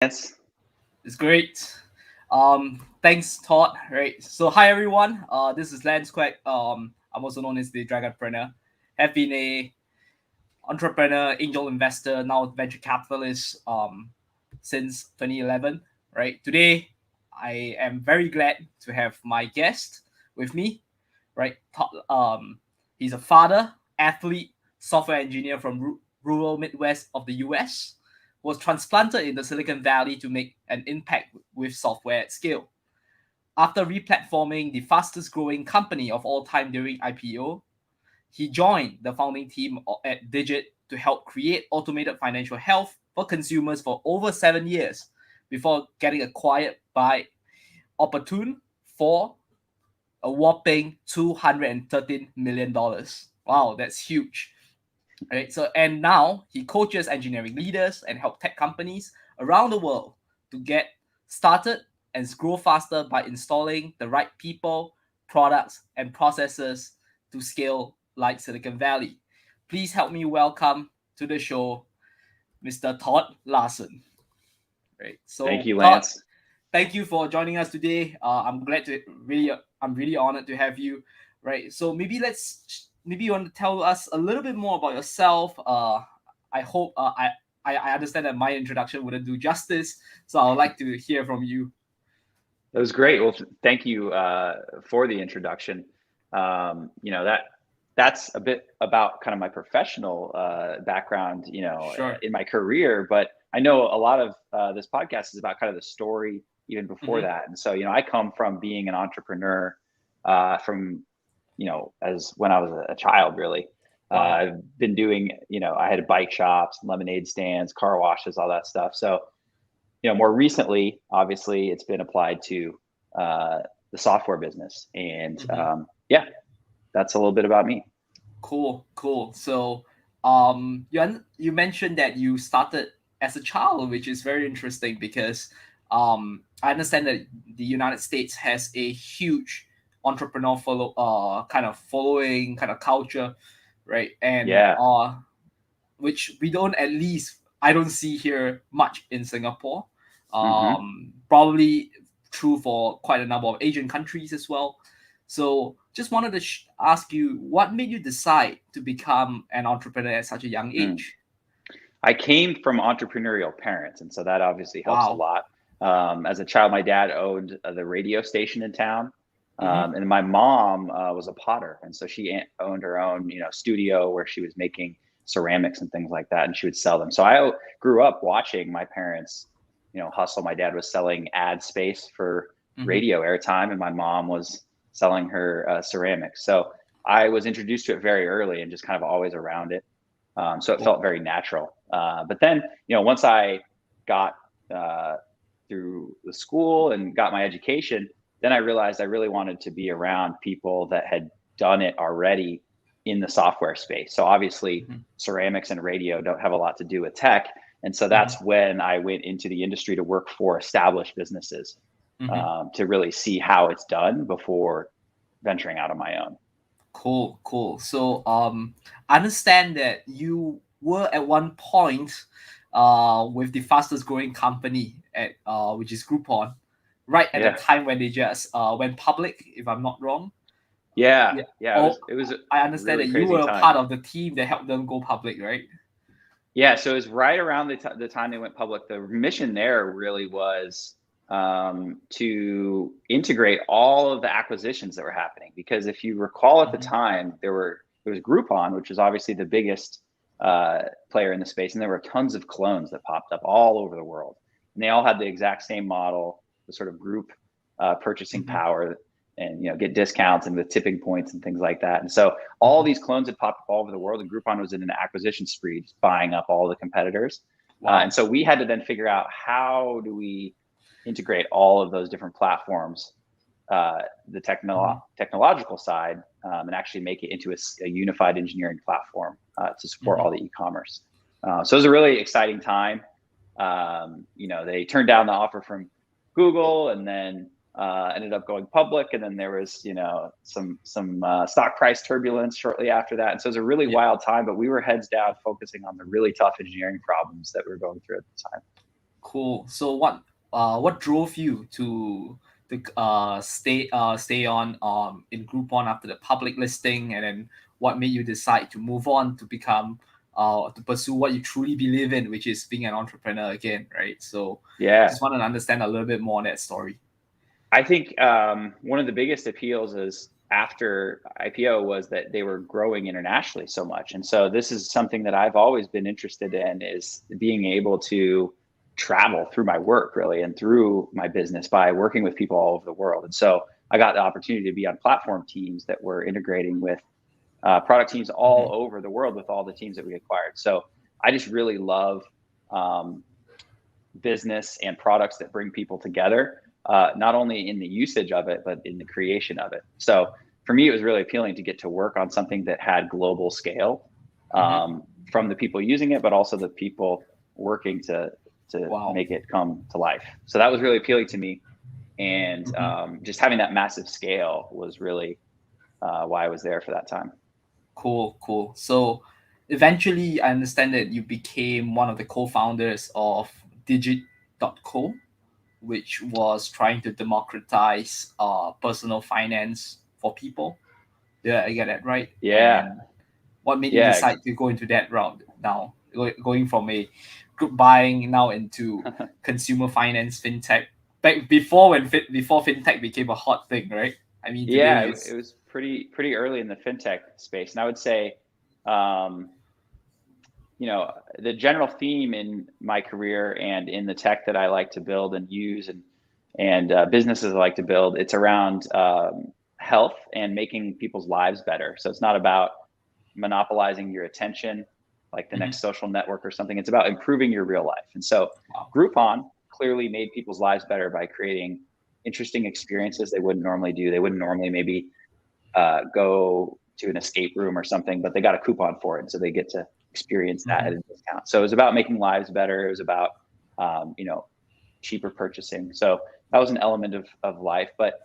Lance. It's great. Thanks, Todd. Right. So, hi everyone. This is Lance Quack. I'm also known as the Dragonpreneur. Have been a entrepreneur, angel investor, now venture capitalist. Since 2011. Right. Today, I am very glad to have my guest with me. Right. He's a father, athlete, software engineer from rural Midwest of the U.S. Was transplanted in the Silicon Valley to make an impact with software at scale. After replatforming the fastest growing company of all time during IPO, he joined the founding team at Digit to help create automated financial health for consumers for over 7 years before getting acquired by Oportun for a whopping $213 million. Wow, that's huge. Right. So and now he coaches engineering leaders and help tech companies around the world to get started and grow faster by installing the right people, products, and processes to scale like Silicon Valley. Please help me welcome to the show Mr. Todd Larsen. Right. Thank So you, Todd, Lance. thank you for joining us today. I'm really honored to have you. Right. So maybe you want to tell us a little bit more about yourself. I hope I understand that my introduction wouldn't do justice, so I would like to hear from you. That was great. Well, thank you for the introduction. That's a bit about kind of my professional background, Sure. in my career. But I know a lot of this podcast is about kind of the story even before Mm-hmm. that. And so, I come from being an entrepreneur from, as when I was a child, really. Wow. I've been doing, I had bike shops, lemonade stands, car washes, all that stuff. So more recently, obviously, it's been applied to uh, the software business, and Mm-hmm. yeah, that's a little bit about me. Cool. Cool. So, you mentioned that you started as a child, which is very interesting because I understand that the United States has a huge entrepreneur kind of following kind of culture, right? And Yeah. which we don't at least I don't see here much in Singapore. Hmm. Probably true for quite a number of Asian countries as well. So just wanted to ask you, what made you decide to become an entrepreneur at such a young Mm. age? I came from entrepreneurial parents, and so that obviously helps a Wow. lot. As a child, my dad owned the radio station in town, Mm-hmm. and my mom was a potter, and so she owned her own, studio where she was making ceramics and things like that, and she would sell them. So I grew up watching my parents, hustle. My dad was selling ad space for Mm-hmm. radio airtime, and my mom was selling her ceramics. So I was introduced to it very early, and just kind of always around it. So it Cool. felt very natural. But then, once I got uh, through the school and got my education, then I realized I really wanted to be around people that had done it already in the software space. So obviously, Mm-hmm. ceramics and radio don't have a lot to do with tech. And so Mm-hmm. that's when I went into the industry to work for established businesses, Mm-hmm. to really see how it's done before venturing out on my own. Cool, cool. So, I understand that you were at one point, with the fastest growing company at which is Groupon, right at the Yeah. time when they just went public, if I'm not wrong. Yeah. Yeah. Yeah. It Oh, was, it was a I understand really that you crazy were a time. part of the team that helped them go public, right? Yeah, so it was right around the time they went public. The mission there really was to integrate all of the acquisitions that were happening. Because if you recall, at the Mm-hmm. time, there was Groupon, which was obviously the biggest uh, player in the space, and there were tons of clones that popped up all over the world, and they all had the exact same model, the sort of group purchasing Mm-hmm. power, and get discounts and with tipping points and things like that. And so all these clones had popped up all over the world, and Groupon was in an acquisition spree, just buying up all the competitors. And Wow. so we had to then figure out, how do we integrate all of those different platforms, the Mm-hmm. technological side, and actually make it into a unified engineering platform to support Mm-hmm. all the e-commerce. So it was a really exciting time. They turned down the offer from Google, and then ended up going public, and then there was some stock price turbulence shortly after that, and so it was a really Yeah. wild time. But we were heads down, focusing on the really tough engineering problems that we were going through at the time. Cool. So what drove you to stay on in Groupon after the public listing, and then what made you decide to move on to become to pursue what you truly believe in, which is being an entrepreneur again, right? So Yeah. just want to understand a little bit more on that story. I think one of the biggest appeals is after IPO was that they were growing internationally so much. And so this is something that I've always been interested in, is being able to travel through my work really and through my business by working with people all over the world. And so I got the opportunity to be on platform teams that were integrating with product teams all Mm-hmm. over the world with all the teams that we acquired. So I just really love um, business and products that bring people together, not only in the usage of it, but in the creation of it. So for me, it was really appealing to get to work on something that had global scale, Mm-hmm. from the people using it, but also the people working to Wow. make it come to life. So that was really appealing to me. And Mm-hmm. just having that massive scale was really why I was there for that time. Cool, cool. So eventually, I understand that you became one of the co-founders of Digit.co, which was trying to democratize personal finance for people. Did I get that right? Yeah. And what made you Yeah. decide to go into that route now, going from a group buying now into consumer finance fintech? Back before before fintech became a hot thing, right? I mean, today Yeah, it is. was pretty early in the fintech space, and I would say, um, you know, the general theme in my career and in the tech that I like to build and use, and businesses I like to build, it's around health and making people's lives better. So it's not about monopolizing your attention, like the Mhm. next social network or something. It's about improving your real life. And so Wow. Groupon clearly made people's lives better by creating interesting experiences they wouldn't normally do. They wouldn't normally maybe go to an escape room or something, but they got a coupon for it, so they get to experience that at Mhm. a discount. So it was about making lives better. It was about cheaper purchasing. So that was an element of life. But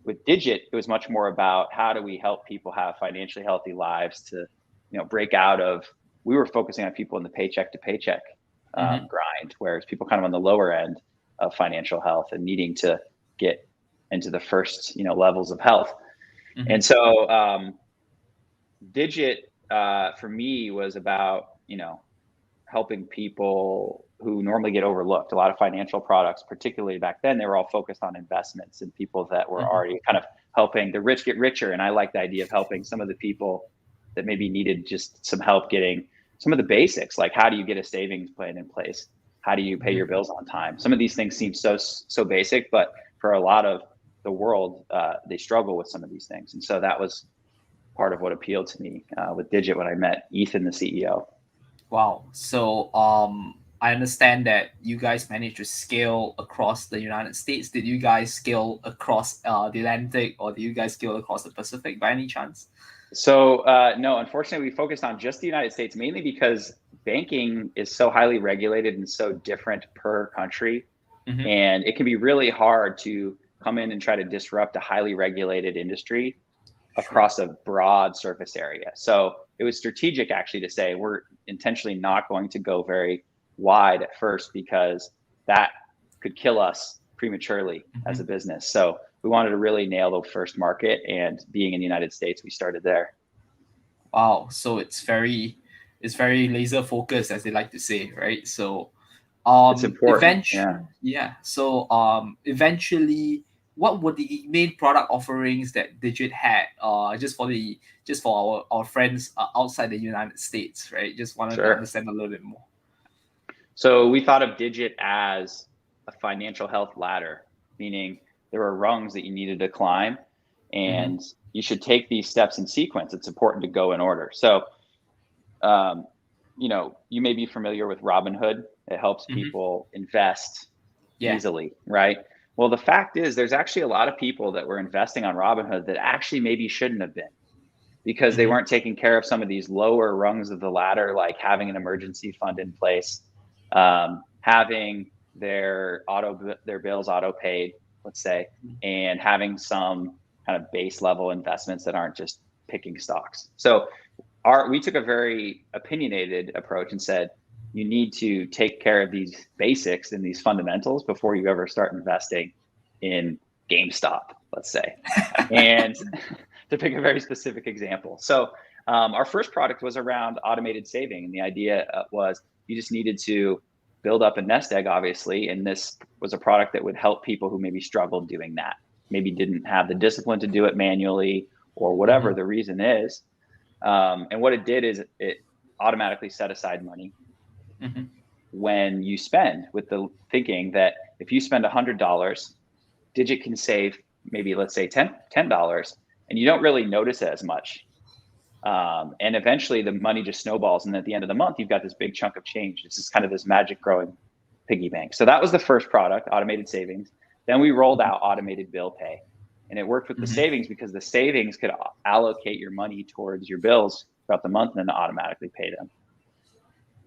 with Digit, it was much more about how do we help people have financially healthy lives to break out of. We were focusing on people in the paycheck to paycheck Mhm. grind, whereas people kind of on the lower end of financial health and needing to get into the first levels of health. And Mhm. so Digit for me was about helping people who normally get overlooked. A lot of financial products, particularly back then, they were all focused on investments and people that were Mhm. already kind of helping the rich get richer. And I like the idea of helping some of the people that maybe needed just some help getting some of the basics, like how do you get a savings plan in place? How do you pay your Mhm. bills on time? Some of these things seem so basic, but for a lot of the world, they struggle with some of these things. And so that was part of what appealed to me with Digit when I met Ethan, the CEO. Wow. So, I understand that you guys managed to scale across the United States. Did you guys scale across the Atlantic, or did you guys scale across the Pacific by any chance? So no, unfortunately, we focused on just the United States mainly because banking is so highly regulated and so different per country, Mm-hmm. and it can be really hard to come in and try to disrupt a highly regulated industry Sure. across a broad surface area. So it was strategic actually to say we're intentionally not going to go very wide at first because that could kill us prematurely as Mm-hmm. a business. So we wanted to really nail the first market, and being in the United States, we started there. Wow. So it's very laser focused, as they like to say, right? So, It's important. Yeah. yeah. So, eventually, what were the main product offerings that Digit had? Just for our friends outside the United States, right? Just wanted to Sure. understand a little bit more. So we thought of Digit as a financial health ladder, meaning there were rungs that you needed to climb, Mm-hmm. and you should take these steps in sequence. It's important to go in order. So um, you may be familiar with Robinhood. It helps Mm-hmm. people invest Yeah. easily, right? Well, the fact is, there's actually a lot of people that were investing on Robinhood that actually maybe shouldn't have been because they Mm-hmm. weren't taking care of some of these lower rungs of the ladder, like having an emergency fund in place, having their bills auto paid, let's say, and having some kind of base level investments that aren't just picking stocks. So we took a very opinionated approach and said, you need to take care of these basics and these fundamentals before you ever start investing in GameStop, let's say. And to pick a very specific example. So our first product was around automated saving. And the idea was you just needed to build up a nest egg, obviously. And this was a product that would help people who maybe struggled doing that, maybe didn't have the discipline to do it manually or whatever the reason is. And what it did is it automatically set aside money when you spend, with the thinking that if you spend $100, Digit can save maybe, let's say $10, and you don't really notice it as much. And eventually the money just snowballs. And at the end of the month, you've got this big chunk of change. It's just kind of this magic growing piggy bank. So that was the first product, automated savings. Then we rolled out automated bill pay. And it worked with the savings because the savings could allocate your money towards your bills throughout the month and then automatically pay them.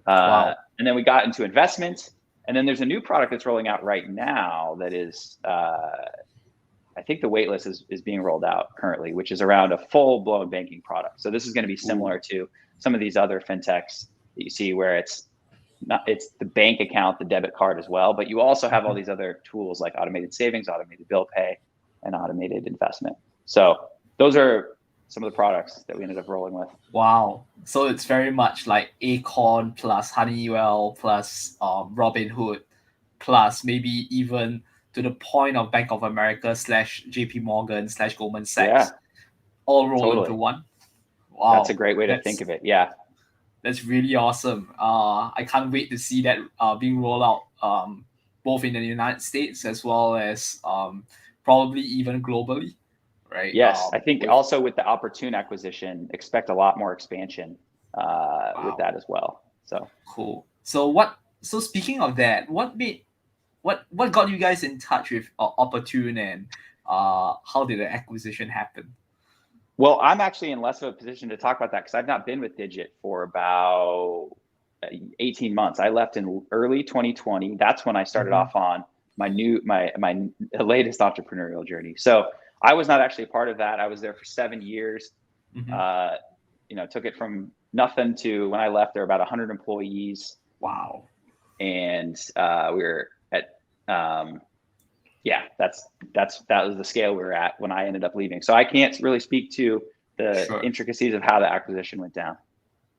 Wow. And then we got into investments. And then there's a new product that's rolling out right now that is, I think the waitlist is being rolled out currently, which is around a full-blown banking product. So this is going to be similar to some of these other fintechs that you see, where it's the bank account, the debit card as well, but you also have all these other tools like automated savings, automated bill pay, and automated investment. So those are some of the products that we ended up rolling with. Wow. So it's very much like Acorn plus Honeywell plus Robinhood plus maybe even to the point of Bank of America / JP Morgan / Goldman Sachs, all rolled into one. Wow. That's a great way to think of it. Yeah. That's really awesome. I can't wait to see that being rolled out both in the United States as well as probably even globally, right? Yes, I think also with the Oportun acquisition, expect a lot more expansion with that as well. So cool. So speaking of that, what got you guys in touch with Oportun, and how did the acquisition happen? Well, I'm actually in less of a position to talk about that because I've not been with Digit for about 18 months. I left in early 2020. That's when I started off on my latest entrepreneurial journey. So I was not actually a part of that. I was there for 7 years. Took it from nothing to, when I left, there were about 100 employees. Wow. And we were at that was the scale we were at when I ended up leaving. So I can't really speak to the intricacies of how the acquisition went down.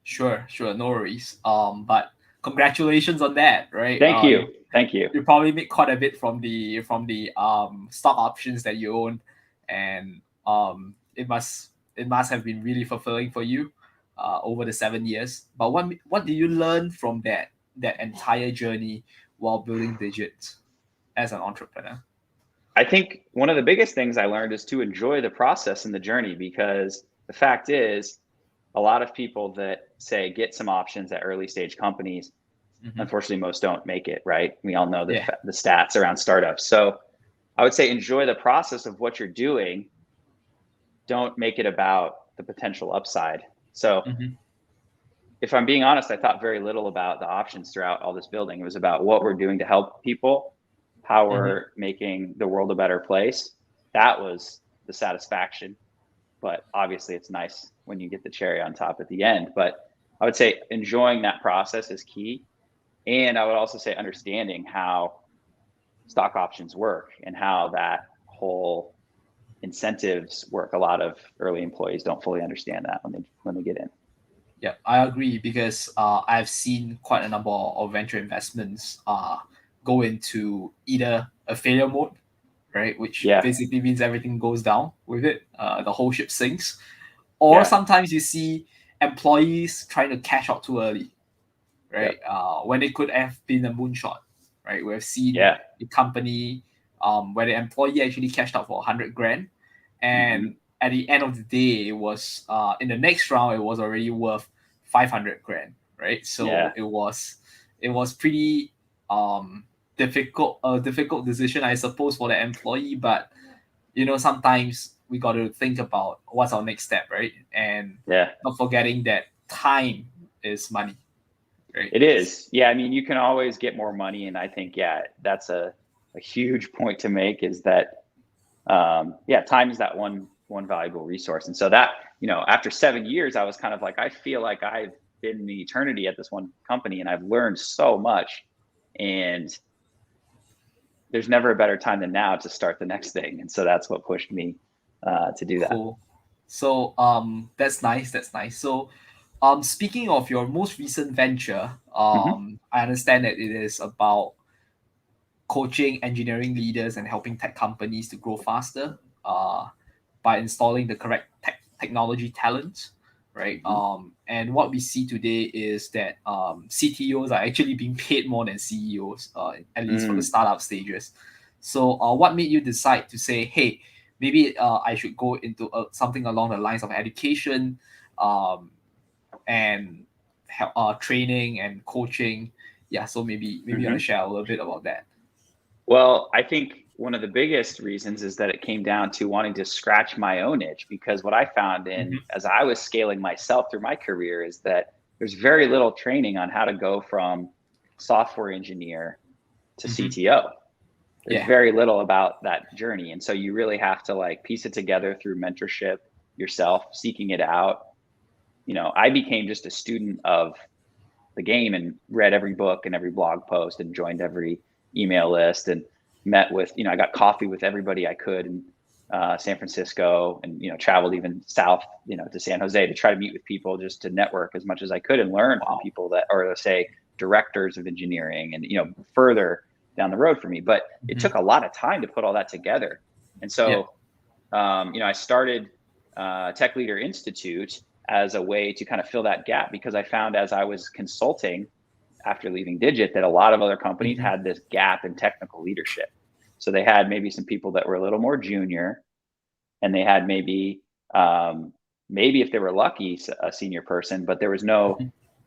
Sure, no worries. But congratulations on that, right? Thank you. You probably made quite a bit from the stock options that you own, and it must have been really fulfilling for you over the 7 years. But what did you learn from that entire journey while building Digit as an entrepreneur? I think one of the biggest things I learned is to enjoy the process and the journey, because the fact is, a lot of people that say get some options at early stage companies, unfortunately, most don't make it, right? We all know the stats around startups. So I would say enjoy the process of what you're doing. Don't make it about the potential upside. So if I'm being honest, I thought very little about the options throughout all this building. It was about what we're doing to help people, how we're making the world a better place. That was the satisfaction. But obviously it's nice when you get the cherry on top at the end. But I would say enjoying that process is key. And I would also say understanding how stock options work and how that whole incentives work. A lot of early employees don't fully understand that when they get in. Yeah, I agree, because I've seen quite a number of venture investments go into either a failure mode, right, which basically means everything goes down with it, the whole ship sinks, or sometimes you see employees trying to cash out too early, right, when it could have been a moonshot, right? We've seen the company where the employee actually cashed out for 100 grand, and at the end of the day, it was in the next round, it was already worth 500 grand, right? So it was pretty difficult decision, I suppose, for the employee. But sometimes we got to think about what's our next step, right? And not forgetting that time is money, right? It is. I mean, you can always get more money, and I think that's a huge point to make, is that time is that one valuable resource. And so that, after 7 years, I was kind of like, I feel like I've been the eternity at this one company, and I've learned so much, and there's never a better time than now to start the next thing. And so that's what pushed me to do that. Cool. So that's nice. That's nice. So speaking of your most recent venture, I understand that it is about coaching engineering leaders and helping tech companies to grow faster by installing the correct technology talent, right? And what we see today is that CTOs are actually being paid more than CEOs, at least for the startup stages. So what made you decide to say, hey, maybe I should go into something along the lines of education and training and coaching? Yeah, so maybe you want to share a little bit about that. Well, I think one of the biggest reasons is that it came down to wanting to scratch my own itch, because what I found as I was scaling myself through my career is that there's very little training on how to go from software engineer to CTO. There's very little about that journey. And so you really have to like piece it together through mentorship yourself, seeking it out. You know, I became just a student of the game and read every book and every blog post and joined every email list and met with, I got coffee with everybody I could in San Francisco, and, traveled even south, to San Jose to try to meet with people just to network as much as I could and learn from people that are, say, directors of engineering and, further down the road for me. But it took a lot of time to put all that together. And so, I started Tech Leader Institute as a way to kind of fill that gap, because I found as I was consulting after leaving Digit that a lot of other companies had this gap in technical leadership. So they had maybe some people that were a little more junior, and they had maybe if they were lucky, a senior person, but there was no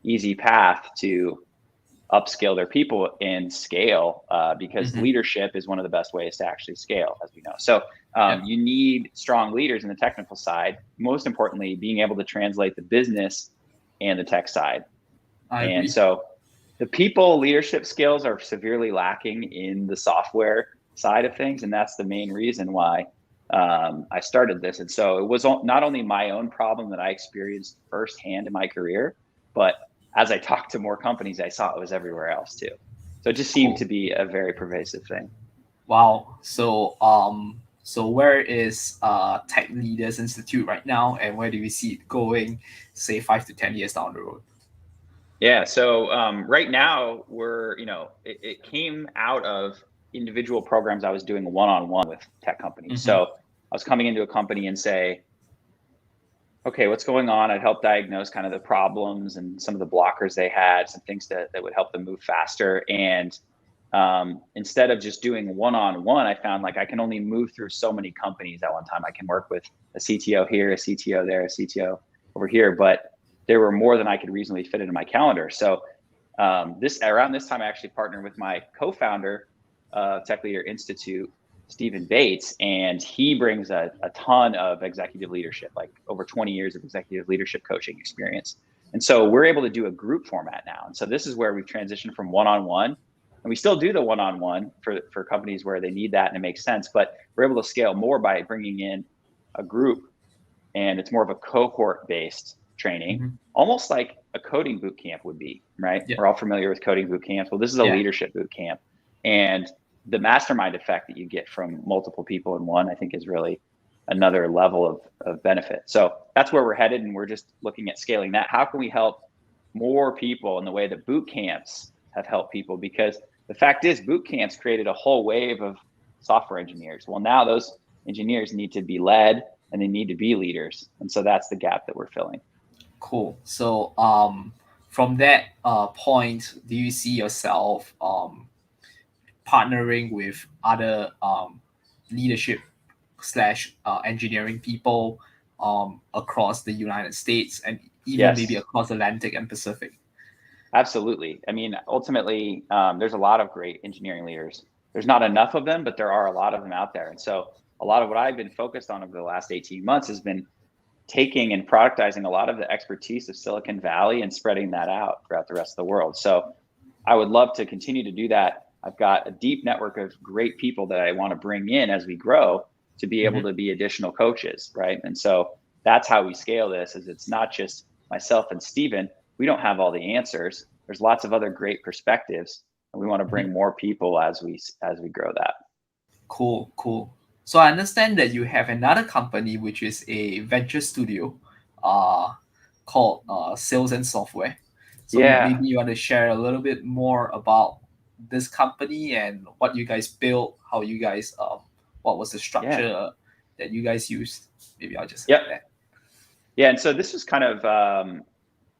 easy path to upskill their people and scale, because leadership is one of the best ways to actually scale, as we know. So you need strong leaders in the technical side. Most importantly, being able to translate the business and the tech side. And so the people leadership skills are severely lacking in the software side of things. And that's the main reason why I started this. And so it was not only my own problem that I experienced firsthand in my career, but as I talked to more companies, I saw it was everywhere else too. So it just seemed to be a very pervasive thing. Wow. So so where is Tech Leaders Institute right now, and where do we see it going, say 5 to 10 years down the road? Yeah. So right now we're, it came out of individual programs I was doing one-on-one with tech companies. So I was coming into a company and say, okay, what's going on? I'd help diagnose kind of the problems and some of the blockers they had, some things that would help them move faster. And instead of just doing one-on-one, I found like I can only move through so many companies at one time. I can work with a CTO here, a CTO there, a CTO over here, but there were more than I could reasonably fit into my calendar. So around this time, I actually partnered with my co-founder of Tech Leader Institute, Stephen Bates, and he brings a ton of executive leadership, like over 20 years of executive leadership coaching experience. And so we're able to do a group format now. And so this is where we've transitioned from one-on-one, and we still do the one-on-one for companies where they need that and it makes sense, but we're able to scale more by bringing in a group, and it's more of a cohort-based training, almost like a coding boot camp would be, right? We're all familiar with coding boot camps. Well, this is a leadership boot camp. And the mastermind effect that you get from multiple people in one, I think, is really another level of benefit. So that's where we're headed, and we're just looking at scaling that. How can we help more people in the way that boot camps have helped people? Because the fact is, boot camps created a whole wave of software engineers. Well, now those engineers need to be led, and they need to be leaders. And so that's the gap that we're filling. Cool. So from that point, do you see yourself partnering with other leadership / engineering people across the United States and even maybe across Atlantic and Pacific? Absolutely. I mean, ultimately, there's a lot of great engineering leaders. There's not enough of them, but there are a lot of them out there. And so a lot of what I've been focused on over the last 18 months has been taking and productizing a lot of the expertise of Silicon Valley and spreading that out throughout the rest of the world. So I would love to continue to do that. I've got a deep network of great people that I want to bring in as we grow to be able to be additional coaches, right? And so that's how we scale this. Is it's not just myself and Steven, we don't have all the answers. There's lots of other great perspectives, and we want to bring more people as we grow that. Cool. So I understand that you have another company which is a venture studio, called Sales and Software. So Yeah. maybe you want to share a little bit more about this company and what you guys built, how you guys what was the structure that you guys used. Maybe I'll just add that. Yeah, and so this is kind of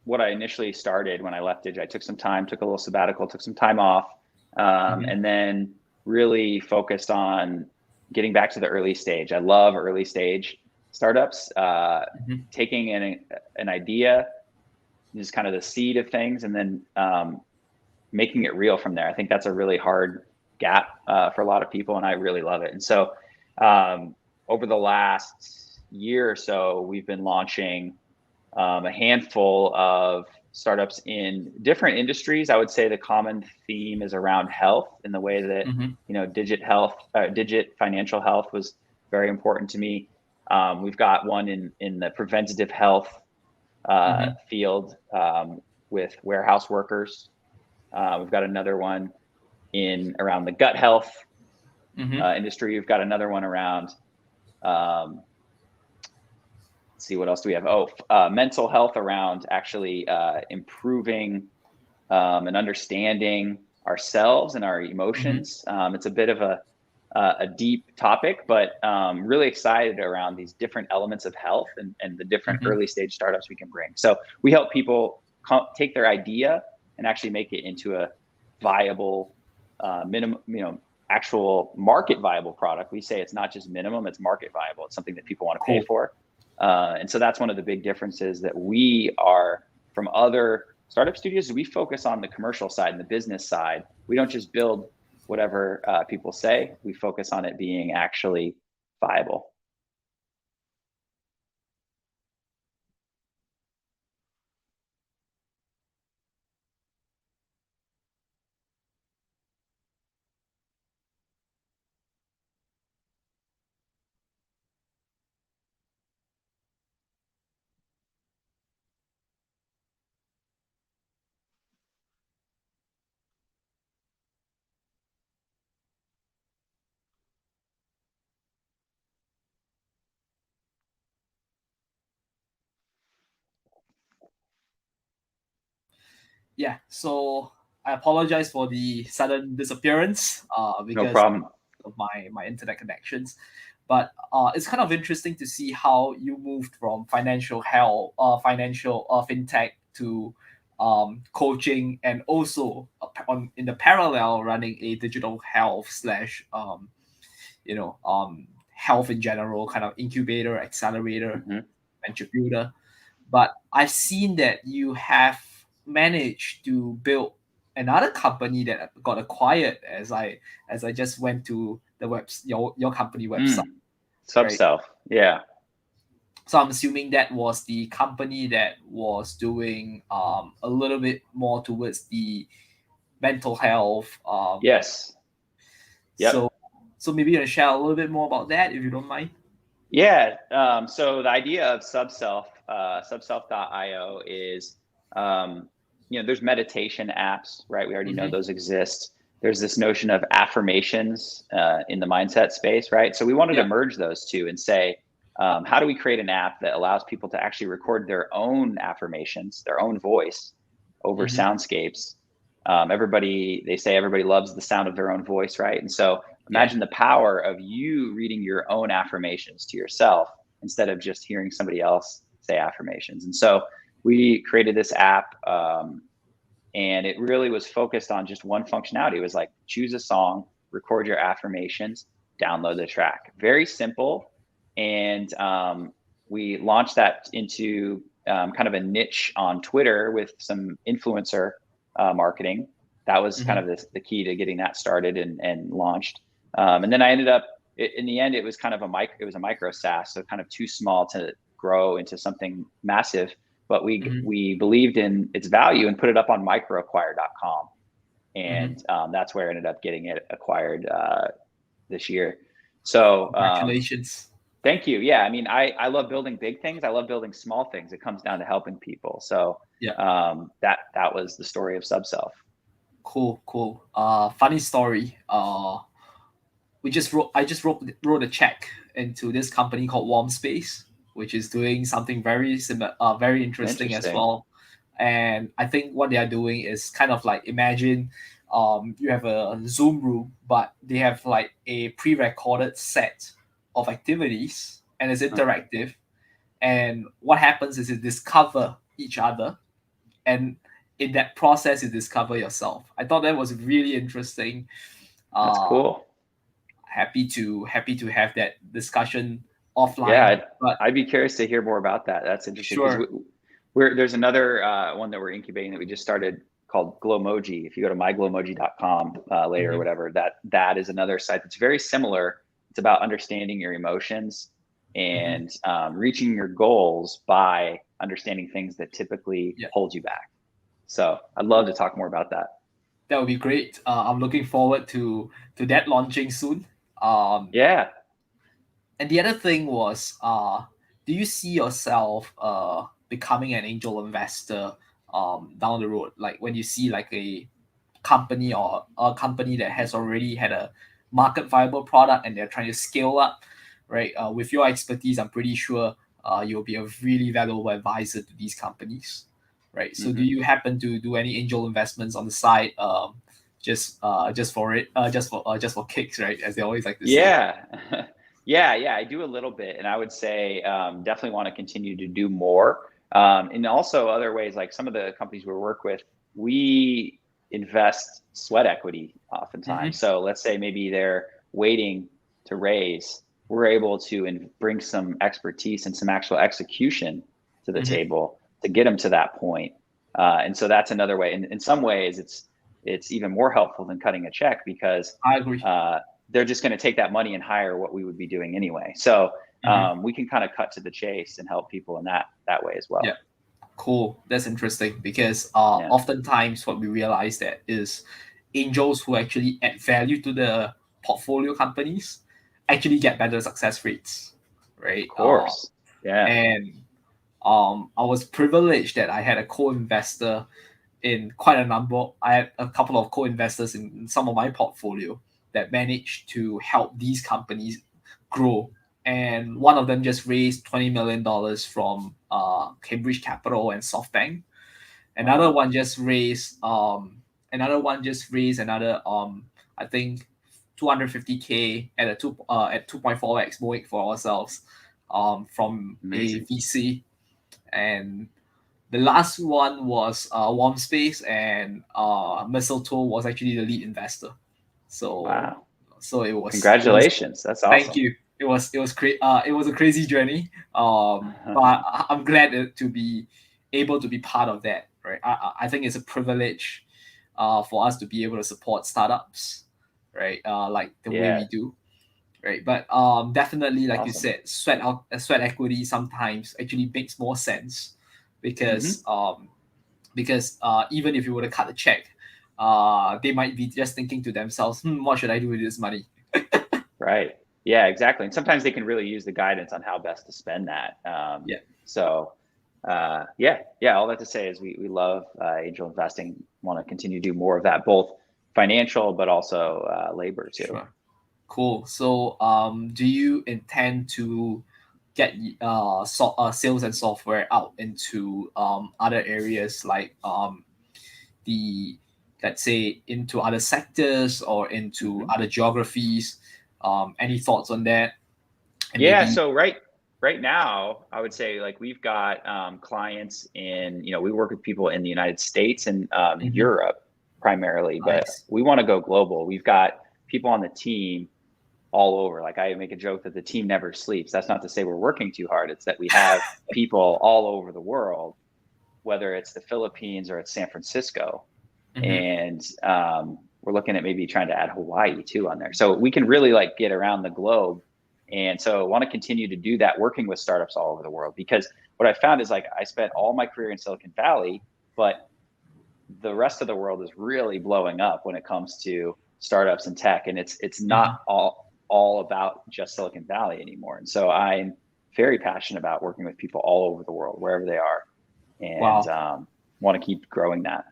what I initially started when I left Digi. I took a little sabbatical, took some time off, and then really focused on getting back to the early stage. I love early stage startups, taking an idea, just kind of the seed of things, and then making it real from there. I think that's a really hard gap for a lot of people, and I really love it. And so over the last year or so, we've been launching a handful of startups in different industries. I would say the common theme is around health, in the way that Digit financial health was very important to me. We've got one in the preventative health field with warehouse workers. We've got another one around the gut health industry. We've got another one around let's see, what else do we have? Mental health, around actually improving and understanding ourselves and our emotions. It's a bit of a deep topic, but really excited around these different elements of health and the different early stage startups we can bring. So we help people take their idea and actually make it into a viable actual market viable product. We say it's not just minimum, it's market viable. It's something that people want to pay for. And so that's one of the big differences that we are from other startup studios. We focus on the commercial side and the business side. We don't just build whatever people say. We focus on it being actually viable. Yeah, so I apologize for the sudden disappearance because no problem. of my internet connections. But it's kind of interesting to see how you moved from financial health, financial fintech to coaching, and also in the parallel running a digital health slash health in general, kind of incubator, accelerator, venture builder. But I've seen that you have managed to build another company that got acquired as I just went to the your company website. Subself, right? Yeah. So I'm assuming that was the company that was doing a little bit more towards the mental health. Yes. Yep. So maybe you can share a little bit more about that, if you don't mind. Yeah. So the idea of Subself, subself.io is, there's meditation apps, right? We already know those exist. There's this notion of affirmations in the mindset space, right? So we wanted to merge those two and say, how do we create an app that allows people to actually record their own affirmations, their own voice over soundscapes? They say everybody loves the sound of their own voice, right? And so imagine the power of you reading your own affirmations to yourself instead of just hearing somebody else say affirmations. And so we created this app, and it really was focused on just one functionality. It was like, choose a song, record your affirmations, download the track. Very simple. And we launched that into kind of a niche on Twitter with some influencer marketing. That was kind of the key to getting that started and launched. And then I ended up, in the end, it was kind of a micro SaaS, so kind of too small to grow into something massive. But we believed in its value and put it up on microacquire.com. And that's where I ended up getting it acquired this year. So congratulations. Thank you. Yeah, I mean, I love building big things. I love building small things. It comes down to helping people. So Yeah. that was the story of Subself. Cool. Funny story. I just wrote a check into this company called Warm Space, which is doing something very similar, very interesting as Interesting. well. And I think what they are doing is kind of like, imagine you have a Zoom room, but they have like a pre-recorded set of activities, and it's Huh. interactive. And what happens is you discover each other, and in that process you discover yourself. I thought that was really interesting. That's uh cool. happy to have that discussion offline. Yeah, But I'd be curious to hear more about that. That's interesting because sure. there's another one that we're incubating that we just started called Glowmoji. If you go to myglowmoji.com later or Mhm. whatever, that is another site that's very similar. It's about understanding your emotions Mhm. and reaching your goals by understanding things that typically Yeah, hold you back. So I'd love to talk more about that. that would be great. I'm looking forward to that launching soon. um Yeah. and the other thing was, do you see yourself becoming an angel investor down the road, like when you see like a company that has already had a market viable product and they're trying to scale up, right? With your expertise, I'm pretty sure you'll be a really valuable advisor to these companies, right? So, do Hmm. you happen to do any angel investments on the side, just for it, just for kicks, right? As they always like to say. Yeah. Yeah, I do a little bit. And I would say definitely want to continue to do more. And also other ways, like some of the companies we work with, we invest sweat equity oftentimes. Hmm. So let's say maybe they're waiting to raise. We're able to bring some expertise and some actual execution to the Hmm. table to get them to that point. And so that's another way. And in some ways, it's even more helpful than cutting a check because I agree. uh, they're just going to take that money and hire what we would be doing anyway. So Hmm. we can kind of cut to the chase and help people in that way as Yeah. well. Cool. That's interesting because Yeah. oftentimes what we realize that is angels who actually add value to the portfolio companies actually get better success rates, Of right? course. Yeah. And I was privileged that I had a co-investor in quite a number. I had a couple of co-investors in some of my portfolio that managed to help these companies grow. And one of them just raised $20 million from Cambridge Capital and SoftBank. Another Wow. one just raised another I think 250K at a 2.4x MOIC for ourselves from a Amazing. VC. And the last one was Warm Space, and Mistletoe was actually the lead investor. So Wow. it was Congratulations. That's thank awesome. you. It was a crazy journey. But I'm glad to be able to be part of that. Right. I think it's a privilege, for us to be able to support startups, right? Like the way Yeah. we do, right? But definitely, like you Awesome. said, sweat equity sometimes actually makes more sense because Hmm. even if you were to cut the check, they might be just thinking to themselves, what should I do with this money? Right. Yeah, exactly. And sometimes they can really use the guidance on how best to spend that. Yeah, So yeah. All that to say is we love angel investing. Want to continue to do more of that, both financial but also labor too. sure. Cool. So, do you intend to get sales and software out into other areas, like the let's say into other sectors or into Hmm. other geographies? Any thoughts on that? And Yeah. maybe. So right now, I would say like we've got clients in, we work with people in the United States and Mhm. Europe primarily, but Nice. we want to go global. We've got people on the team all over. Like I make a joke that the team never sleeps. That's not to say we're working too hard. It's that we have people all over the world, whether it's the Philippines or it's San Francisco. Hmm. And we're looking at maybe trying to add Hawaii too on there. So we can really like get around the globe. And so I want to continue to do that working with startups all over the world because what I found is like I spent all my career in Silicon Valley, but the rest of the world is really blowing up when it comes to startups and tech, and it's not Hmm. all about just Silicon Valley anymore. And so I'm very passionate about working with people all over the world, wherever they are, and want to keep growing that.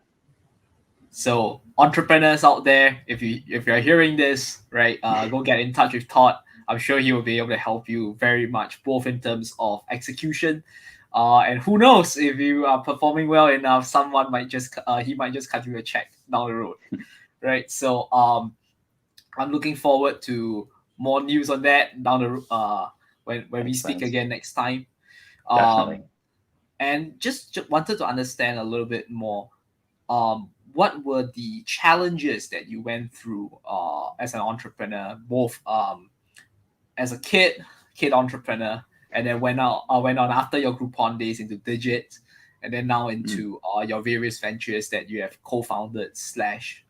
So entrepreneurs out there, if you're hearing this, right, go get in touch with Todd. I'm sure he will be able to help you very much, both in terms of execution, and who knows, if you are performing well enough, someone might just he might just cut you a check down the road, right? So I'm looking forward to more news on that down the when we speak again next time. Definitely. And just wanted to understand a little bit more. What were the challenges that you went through as an entrepreneur, both as a kid entrepreneur, and then went on after your Groupon days into Digit, and then now into your various ventures that you have co-founded slash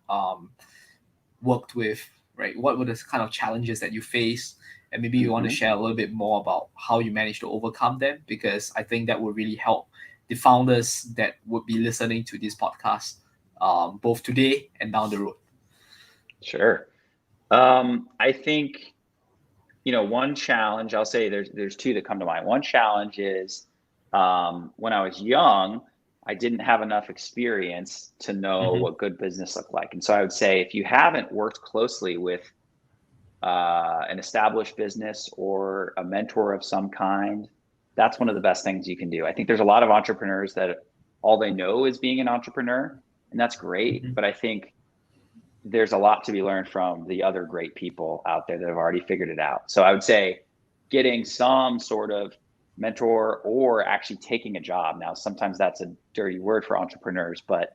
worked with, right? What were the kind of challenges that you faced? And maybe you want to share a little bit more about how you managed to overcome them, because I think that would really help the founders that would be listening to this podcast, both today and down the road. Sure. I think, one challenge, I'll say there's two that come to mind. One challenge is when I was young, I didn't have enough experience to know what good business looked like. And so I would say, if you haven't worked closely with an established business or a mentor of some kind, that's one of the best things you can do. I think there's a lot of entrepreneurs that all they know is being an entrepreneur, and that's great. But I think there's a lot to be learned from the other great people out there that have already figured it out. So I would say getting some sort of mentor, or actually taking a job. Now, sometimes that's a dirty word for entrepreneurs, but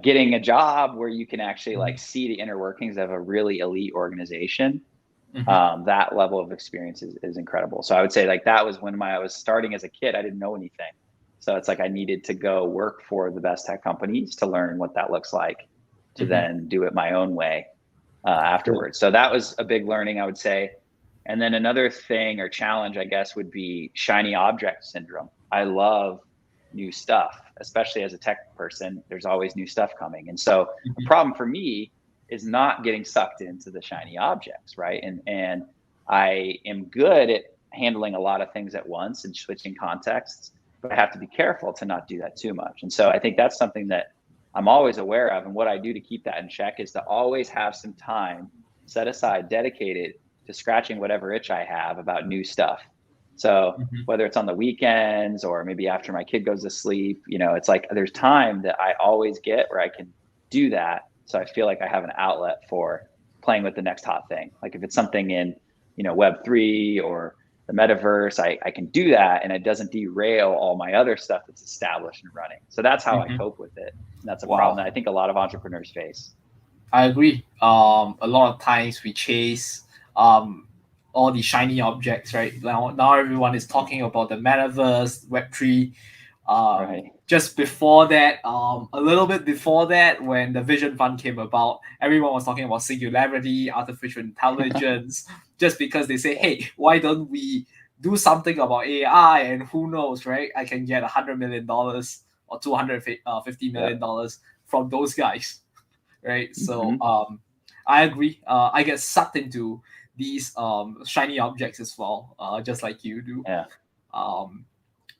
getting a job where you can actually see the inner workings of a really elite organization, that level of experience is incredible. So I would say that was when I was starting as a kid. I didn't know anything. So it's I needed to go work for the best tech companies to learn what that looks like, to then do it my own way afterwards. So that was a big learning, I would say. And then another thing or challenge, I guess, would be shiny object syndrome. I love new stuff, especially as a tech person. There's always new stuff coming. And so the problem for me is not getting sucked into the shiny objects, right? And I am good at handling a lot of things at once and switching contexts, but I have to be careful to not do that too much. And so I think that's something that I'm always aware of. And what I do to keep that in check is to always have some time set aside, dedicated to scratching whatever itch I have about new stuff. So whether it's on the weekends or maybe after my kid goes to sleep, it's there's time that I always get where I can do that. So I feel like I have an outlet for playing with the next hot thing. Like if it's something in, Web3 or the metaverse, I can do that, and it doesn't derail all my other stuff that's established and running. So that's how I cope with it. And that's a problem that I think a lot of entrepreneurs face. I agree. A lot of times we chase all the shiny objects, right? Now everyone is talking about the metaverse, Web3. Right. Just before that, a little bit before that, when the Vision Fund came about, everyone was talking about singularity, artificial intelligence, just because they say, hey, why don't we do something about AI? And who knows, right? I can get $100 million or $250 million from those guys, right? So I agree. I get sucked into these shiny objects as well, just like you do. Yeah.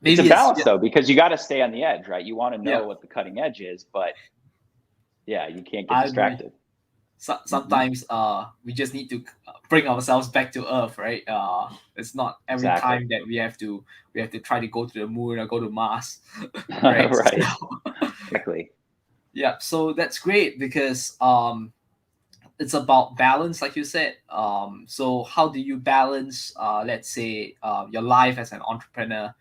Maybe it's a balance though, because you got to stay on the edge, right? You want to know what the cutting edge is, but you can't get distracted. Sometimes we just need to bring ourselves back to earth, right? It's not every time that we have to try to go to the moon or go to Mars, right? Right. Exactly. Yeah, so that's great, because it's about balance, like you said. So how do you balance, let's say, your life as an entrepreneur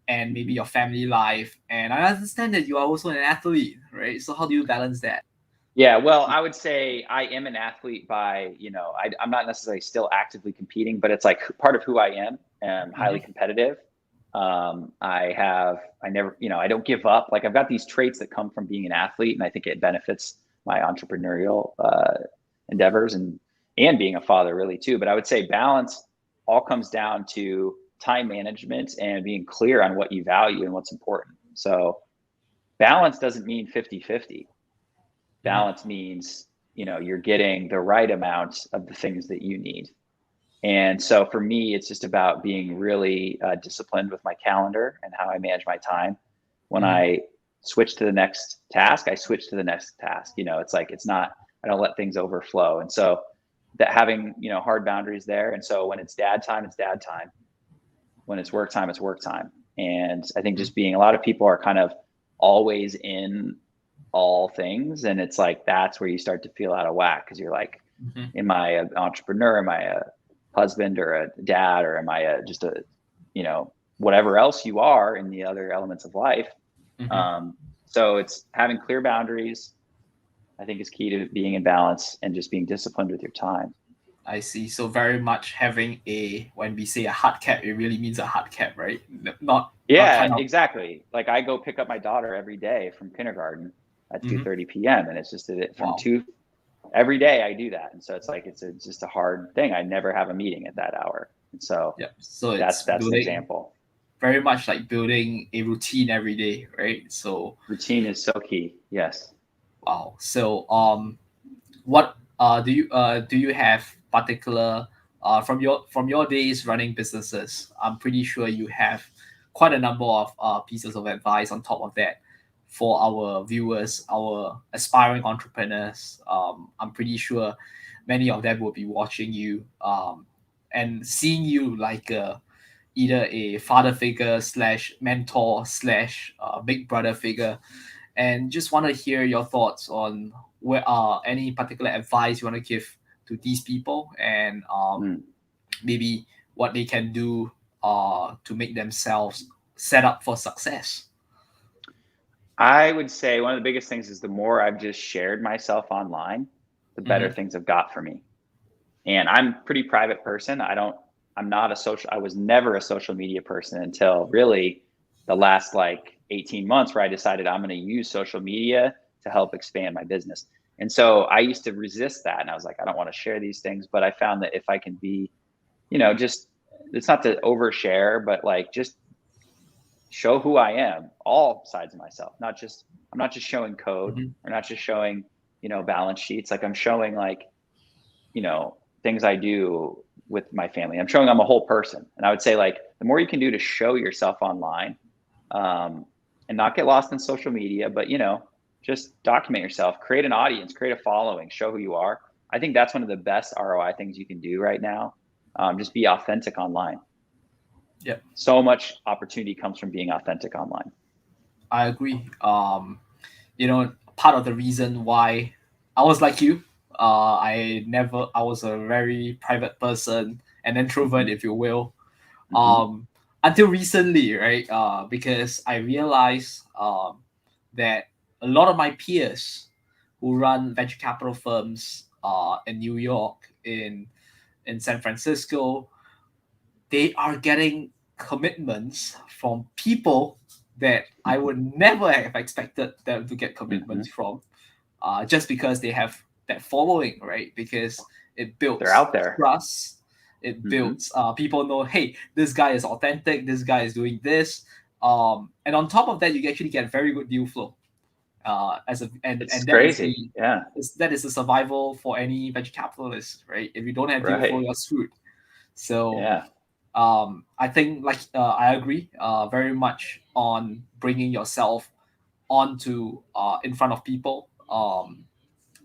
and maybe your family life? And I understand that you are also an athlete, right? So how do you balance that? Yeah, well, I would say I am an athlete by, I'm not necessarily still actively competing, but it's part of who I am. I'm highly competitive. I don't give up. I've got these traits that come from being an athlete, and I think it benefits my entrepreneurial endeavors and being a father really too. But I would say balance all comes down to time management and being clear on what you value and what's important. So balance doesn't mean 50-50. Balance means you're getting the right amount of the things that you need. And so for me, it's just about being really disciplined with my calendar and how I manage my time. When I switch to the next task, I switch to the next task. It's like, I don't let things overflow. And so that having, hard boundaries there. And so when it's dad time, it's dad time. When it's work time, it's work time. And I think just a lot of people are kind of always in all things. And it's like, that's where you start to feel out of whack, because you're like, am I an entrepreneur? Am I a husband or a dad, or am I just a, whatever else you are in the other elements of life? So it's having clear boundaries, I think, is key to being in balance, and just being disciplined with your time. I see. So very much having when we say a hard cap, it really means a hard cap, right? Not kind of... exactly. Like I go pick up my daughter every day from kindergarten at 2:30 p.m. and it's just from 2 every day I do that. And so it's like, it's just a hard thing. I never have a meeting at that hour. And so, so that's an example. Very much like building a routine every day, right? So routine is so key. Yes. Wow. So what do you have particular from your days running businesses? I'm pretty sure you have quite a number of pieces of advice on top of that for our viewers, our aspiring entrepreneurs. I'm pretty sure many of them will be watching you and seeing you like either a father figure / mentor / big brother figure, and just want to hear your thoughts on where any particular advice you want to give to these people, and maybe what they can do to make themselves set up for success. I would say one of the biggest things is the more I've just shared myself online, the better things have got for me. And I'm a pretty private person. I was never a social media person until really the last like 18 months, where I decided I'm going to use social media to help expand my business. And so I used to resist that. And I was like, I don't want to share these things. But I found that if I can be, just, it's not to overshare, but like just show who I am, all sides of myself, I'm not just showing code or not just showing, balance sheets. Like I'm showing like, things I do with my family. I'm showing I'm a whole person. And I would say like the more you can do to show yourself online, and not get lost in social media, but just document yourself, create an audience, create a following, show who you are. I think that's one of the best ROI things you can do right now. Just be authentic online. Yep. So much opportunity comes from being authentic online. I agree. Part of the reason why I was like you, I was a very private person, an introvert, if you will. Until recently, right? Because I realized that a lot of my peers who run venture capital firms in New York, in San Francisco, they are getting commitments from people that I would never have expected them to get commitments from, just because they have that following, right? Because it builds They're out there. trust. It builds people know, hey, this guy is authentic. This guy is doing this, and on top of that, you actually get very good deal flow. It's crazy. That is the survival for any venture capitalist, right? If you don't have deal flow, you're screwed. So I think I agree very much on bringing yourself onto in front of people,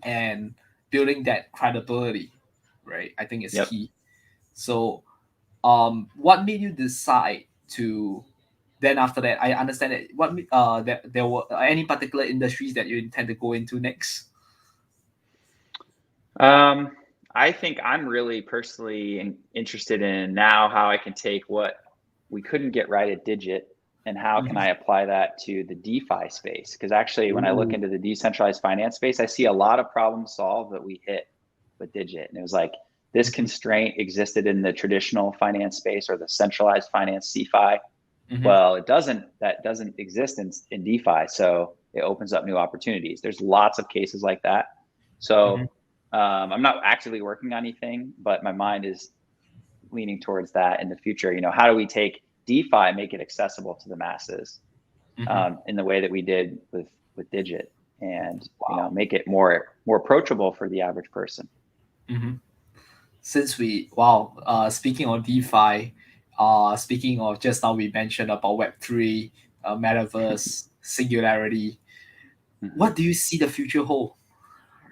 and building that credibility, right? I think it's key. So what made you decide to then, after that, I understand that that there were any particular industries that you intend to go into next? I think I'm really personally interested in now how I can take what we couldn't get right at Digit, and how can I apply that to the DeFi space? Because actually, when I look into the decentralized finance space, I see a lot of problems solved that we hit with Digit. And it was like this constraint existed in the traditional finance space, or the centralized finance CeFi. Well, that doesn't exist in DeFi. So it opens up new opportunities. There's lots of cases like that. So I'm not actively working on anything, but my mind is leaning towards that in the future. How do we take DeFi, make it accessible to the masses, in the way that we did with Digit? and Wow. make it more approachable for the average person. Mm-hmm. Speaking of DeFi, speaking of just now we mentioned about Web3, metaverse, singularity. Mhm. What do you see the future hold?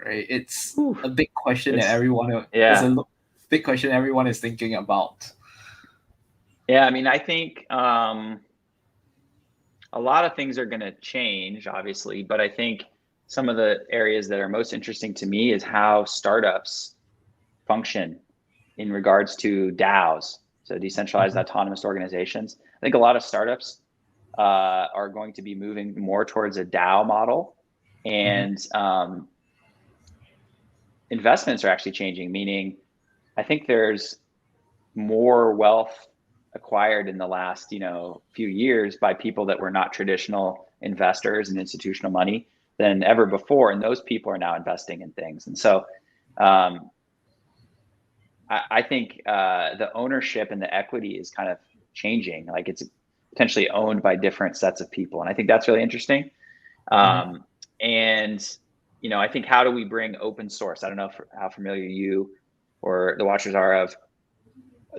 Right, it's Whew. a big question that It's everyone is yeah. big question everyone is thinking about. Yeah, I mean, I think a lot of things are going to change, obviously, but I think some of the areas that are most interesting to me is how startups function in regards to DAOs, so decentralized Mhm. autonomous organizations. I think a lot of startups are going to be moving more towards a DAO model, Mhm. and investments are actually changing. Meaning, I think there's more wealth acquired in the last few years by people that were not traditional investors and institutional money than ever before, and those people are now investing in things. And so um, I think the ownership and the equity is kind of changing. Like, it's potentially owned by different sets of people, and I think that's really interesting. Mhm. And I think, how do we bring open source? I don't know how familiar you or the watchers are of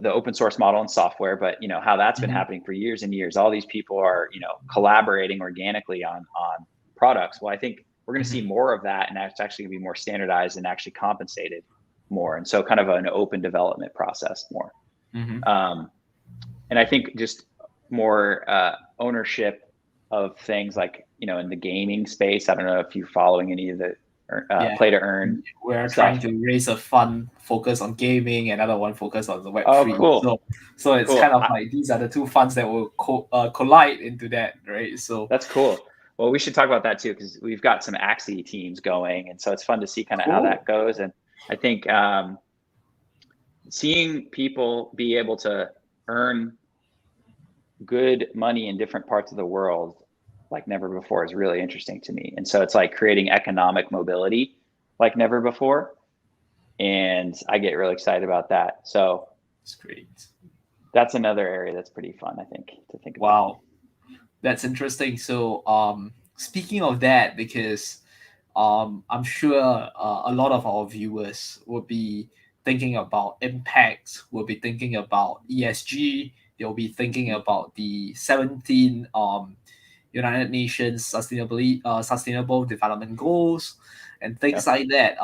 the open source model in software, but how that's been Mhm. happening for years and years. All these people are collaborating organically on products. Well, I think we're going to see Mhm. more of that, and that's actually going to be more standardized and actually compensated more, and so kind of an open development process more. Mhm. um, and I think just more ownership of things, like in the gaming space. I don't know if you're following any of the Yeah, play to earn we're trying stuff. to raise a fund focus on gaming, another one focus on the Web Oh, three. cool, So it's cool. kind of like these are the two funds that will collide into that, right? So That's cool. Well, we should talk about that too, because we've got some Axie teams going, and so it's fun to see kind of how cool. that goes. And I think seeing people be able to earn good money in different parts of the world like never before is really interesting to me. And so it's like creating economic mobility like never before, and I get really excited about that. So It's great. that's another area that's pretty fun, I think, to think about. Wow, that's interesting. So speaking of that, because I'm sure a lot of our viewers will be thinking about impact, will be thinking about ESG, they'll be thinking Mhm. about the 17 United Nations Sustainable Development Goals and things Yep. like that.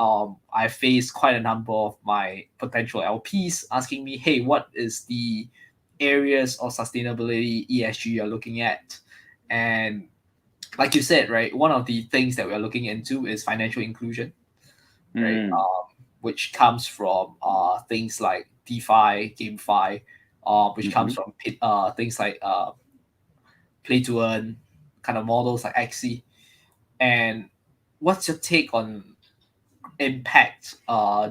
I faced quite a number of my potential LPs asking me, "Hey, what is the areas of sustainability ESG you're looking at?" And like you said, right, one of the things that we are looking into is financial inclusion, right? Mm. Which comes from things like DeFi, GameFi, which comes Mm-hmm. from things like play to earn kind of models like Axie. And what's your take on impact?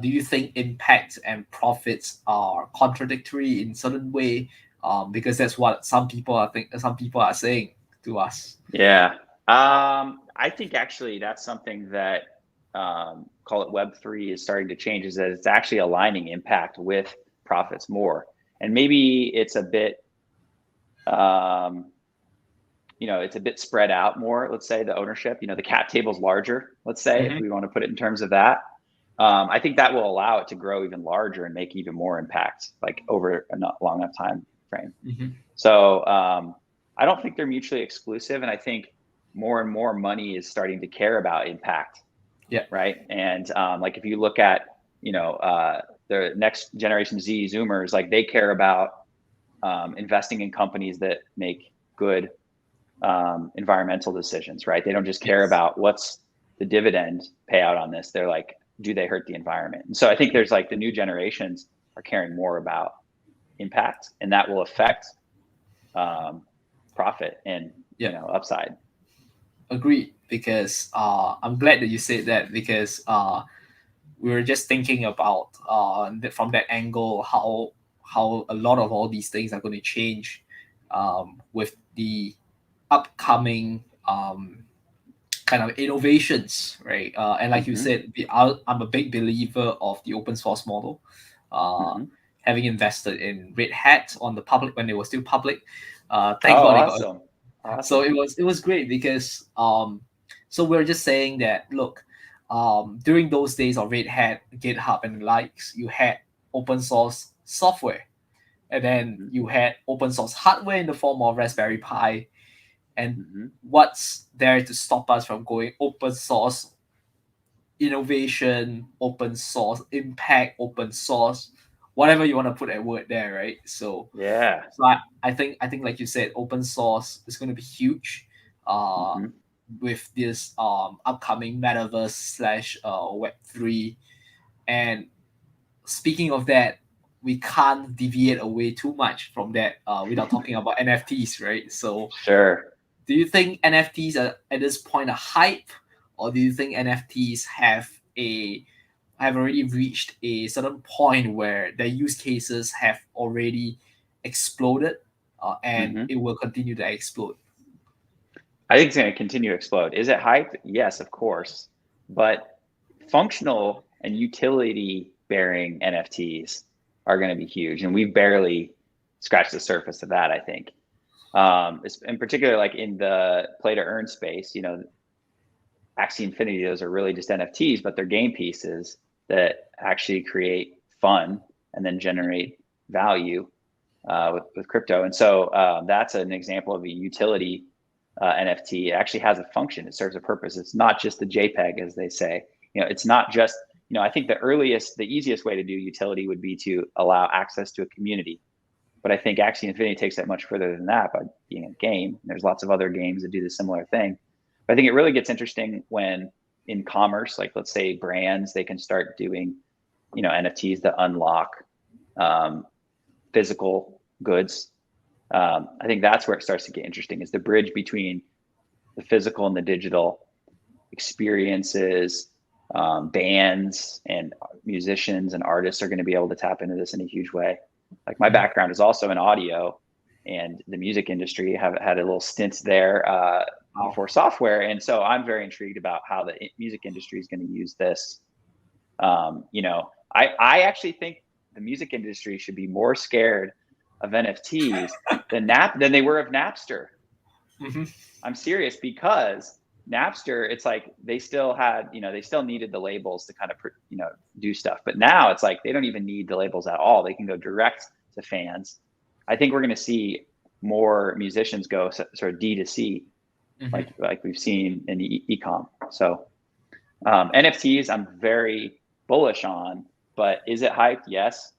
Do you think impact and profits are contradictory in certain way? Because that's what some people are saying to us. Yeah. I think actually that's something that, call it Web3, is starting to change, is that it's actually aligning impact with profits more. And maybe it's a bit, um, it's a bit spread out more. Let's say the ownership, the cap table's larger, let's say, if Mm-hmm. we want to put it in terms of that. I think that will allow it to grow even larger and make even more impact, like over a not long enough time frame. Mm-hmm. So I don't think they're mutually exclusive, and I think more and more money is starting to care about impact, Yeah. right? And like, if you look at the next generation Z Zoomers, like, they care about investing in companies that make good environmental decisions, right? They don't just care Yes. about what's the dividend payout on this. They're like, do they hurt the environment? And so I think there's, like, the new generations are caring more about impact, and that will affect um, profit and Yeah. upside. Agreed. Because I'm glad that you said that because we were just thinking about from that angle how a lot of all these things are going to change with the upcoming kind of innovations, right? And like you Mm-hmm. said, I'm a big believer of the open source model. Uh, Mm-hmm. Having invested in Red Hat on the public when they were still public, thank Oh, God they got. awesome. So Awesome. it was great because So we're just saying that, look, during those days of Red Hat, GitHub, and the likes, you had open source software, and then Mhm. you had open source hardware in the form of Raspberry Pi. And Mhm. what's there to stop us from going open source innovation, open source impact, open source, whatever you want to put that word there, right? Yeah. So I think like you said, open source is going to be huge. Mhm. With this upcoming metaverse slash Web3. And speaking of that, we can't deviate away too much from that without talking about NFTs, right? So Sure. do you think NFTs are at this point a hype, or do you think NFTs have already reached a certain point where their use cases have already exploded, and Mhm. it will continue to explode? I think it's going to continue to explode. Is it hype? Yes, of course. But functional and utility bearing NFTs are going to be huge. And we've barely scratched the surface of that, I think. In particular, like in the play to earn space, Axie Infinity, those are really just NFTs, but they're game pieces that actually create fun and then generate value with crypto. And so that's an example of a utility NFT. It actually has a function. It serves a purpose. It's not just a JPEG, as they say. It's not just. I think the easiest way to do utility would be to allow access to a community. But I think Axie Infinity takes that much further than that by being a game. There's lots of other games that do the similar thing. But I think it really gets interesting when in commerce, like let's say brands, they can start doing, NFTs that unlock um, physical goods. I think that's where it starts to get interesting, is the bridge between the physical and the digital experiences. Bands and musicians and artists are going to be able to tap into this in a huge way. Like my background is also in audio, and the music industry have had a little stint there Wow. before software, and so I'm very intrigued about how the music industry is going to use this. I actually think the music industry should be more scared of NFTs than they were of Napster. Mm-hmm. I'm serious, because Napster, it's like they still had, they still needed the labels to kind of, do stuff. But now it's like they don't even need the labels at all. They can go direct to fans. I think we're going to see more musicians go sort of D2C, Mm-hmm. like we've seen in the e-com. So NFTs, I'm very bullish on, but is it hyped? Yes.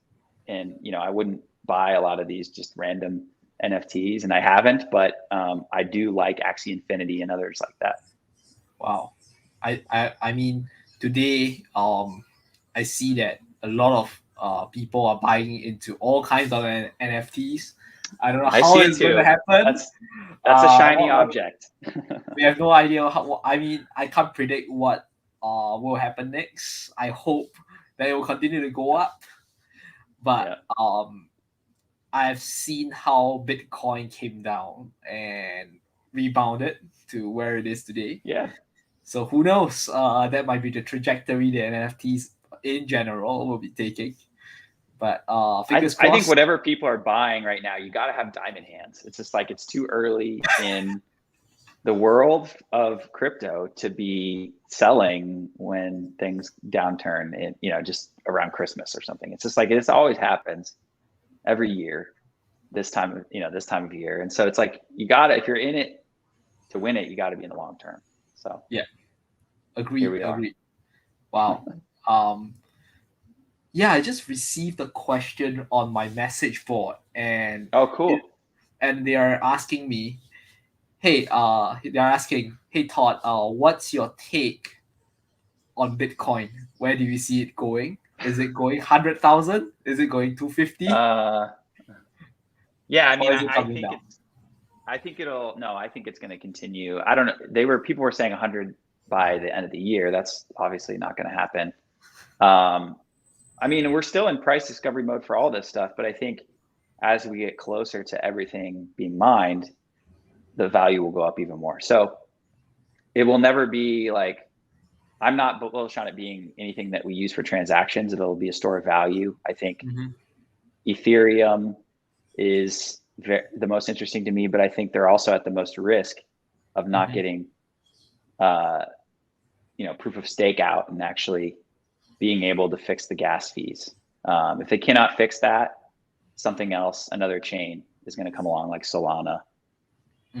And, I wouldn't buy a lot of these just random NFTs, and I haven't, but I do like Axie Infinity and others like that. Wow. I mean, today I see that a lot of people are buying into all kinds of NFTs. I don't know I how see it it's going to too. happen. That's a shiny What object. we have no idea how. I mean, I can't predict what will happen next. I hope that it will continue to go up, but Yeah. I've seen how Bitcoin came down and rebounded to where it is today. Yeah. So who knows? That might be the trajectory that NFTs in general will be taking. But fingers I think crossed. whatever people are buying right now, you got to have diamond hands. It's just like it's too early in the world of crypto to be selling when things downturn, and just around Christmas or something. It's just like this always happens every year this time of year. And so it's like if you're in it to win it, you got to be in the long term. So Yeah, here agreed, we are. agreed. Wow. Um, yeah, I just received a question on my message board, and Oh, cool. they are asking me, hey, they're asking, hey Todd, what's your take on Bitcoin? Where do you see it going? Is it going 100,000? Is it going 250? Uh, yeah, I Or mean, is it I coming think down? it's, I think it'll, no, I think it's going to continue. I don't know. People were saying 100 by the end of the year. That's obviously not going to happen. Um, I mean, we're still in price discovery mode for all this stuff, but I think as we get closer to everything being mined, the value will go up even more. So it will never be like, I'm not bullish on it being anything that we use for transactions. It'll be a store of value. I think Mm-hmm. Ethereum is the most interesting to me, but I think they're also at the most risk of not Mm-hmm. getting proof of stake out and actually being able to fix the gas fees. If they cannot fix that, something else, another chain is going to come along, like Solana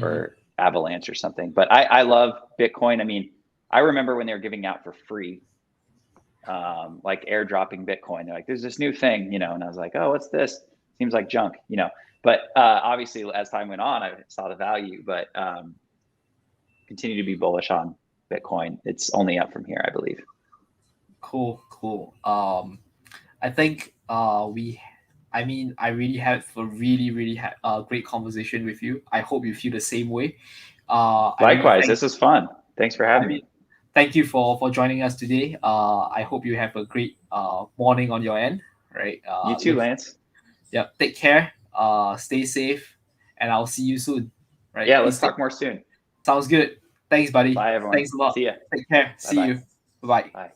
or Avalanche or something. But I love Bitcoin. I mean, I remember when they were giving out for free, like airdropping Bitcoin. They're like, there's this new thing, and I was like, oh, what's this? Seems like junk, But obviously, as time went on, I saw the value, but continue to be bullish on Bitcoin. It's only up from here, I believe. Cool. I think I really had a really great conversation with you. I hope you feel the same way. Likewise, this was fun. Thanks for having me. Thank you for joining us today. I hope you have a great morning on your end. Right. You too, Lance. Yeah. Take care. Stay safe, and I'll see you soon. Right. Yeah. Let's talk more soon. Sounds good. Thanks, buddy. Bye, everyone. Thanks a lot. See ya. Take care. Bye-bye. See you. Bye. Bye.